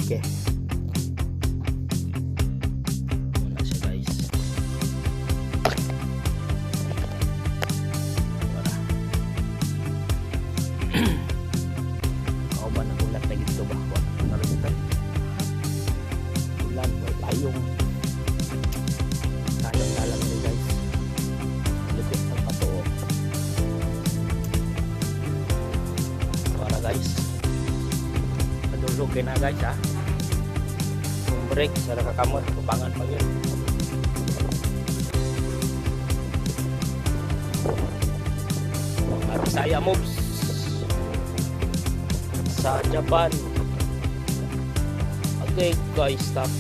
Okay. Muna siya guys. Wala. Kauban ang ulat na gito ba? Nalimutan. Ulan, payong. Sayang na lang nyo guys. Likot ng patuo. Para guys. Padulog na guys ha. Kung break, sa nakakamot. Kubangan pa yun. Mga Bisaya moves sa Japan. Okay guys, stop.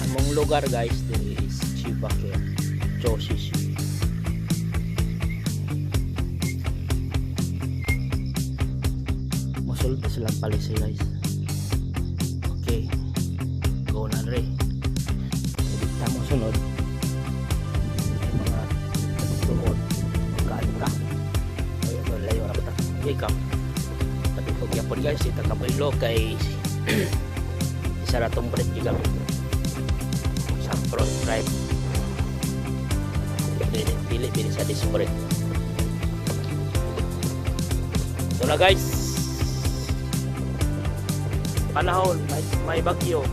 Among lugar guys, there is Shibake Choshishi. Musulto silang palisi guys. Okay, go na rin. Kita mo sunod yung mga tuod magkaan ka. Ayun, layo na kita. Okay, come. Tapi pag yapon guys, ita kapailo kay isa na tong break juga sa front right. Pilih sa disc brake. Ito na guys, panahon may bagyo.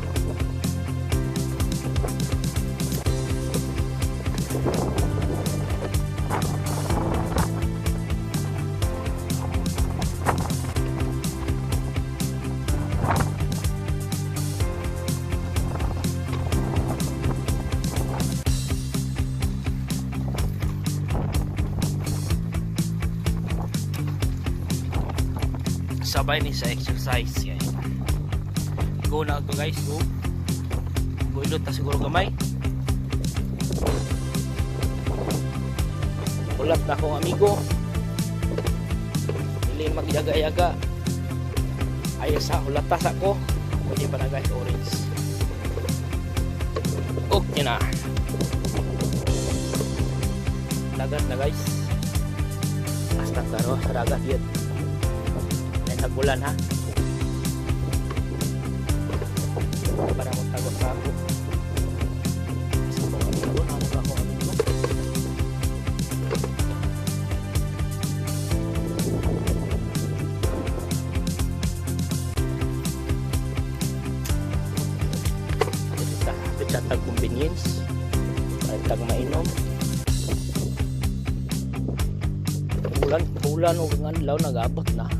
Sabay ni sa exercise yan. Go na ako guys, go ilot na siguro gamay. Ulat na akong amigo, hindi magyaga-yaga. Ayos sa ulatas ako. Pwede pa na guys, orange. Okay na. Dagat na guys. Basta karo sa dagat yun. Bulan ha para magtagos sa ako sa tag convenience ay tag mainom bulan o nganlaw nag-abot na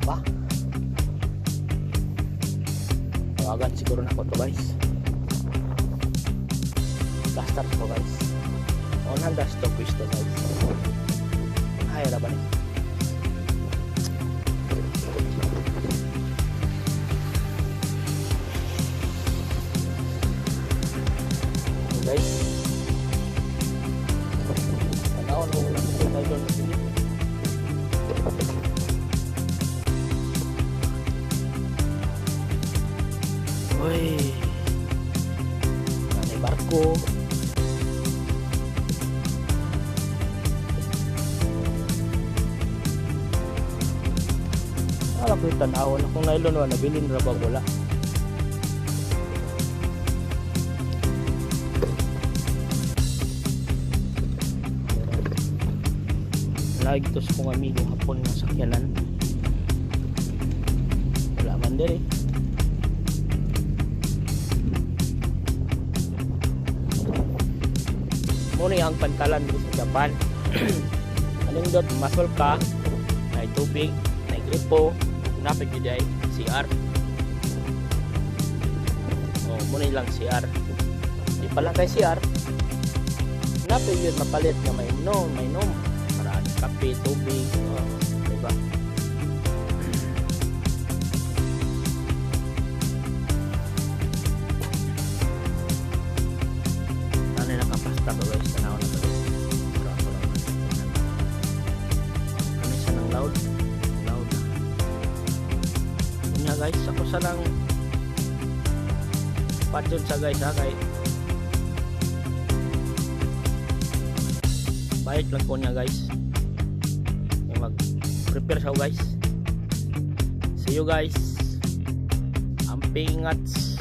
pa. Tawagan siguro na ako to guys. Start ko guys. On handa stop to guys. Ay ra ba ni? Guys. Ano lang tayo doon. Uy, nanay barko. Alam ko yung tanawon. Kung nylon wala, nabilin ra ba wala. Lagi to sa kong amigo hapon ng sakyanan. Wala man din eh. Muna yung pantalan dito sa Japan. Anong dot, masol ka, may tubig, may gripo, napit yun ay CR. O, muna lang CR. Di pala kay CR, napit yun mapalit na may inom. Para kape, tubig, diba? Nanay nakapasta ba guys? Tanaw na ba guys? Ano siya ng loud na kunya guys, ako sa lang patyon sa guys ha, kay bayad lang ko niya guys. May mag prepare siya guys. See you guys. Amping ingats.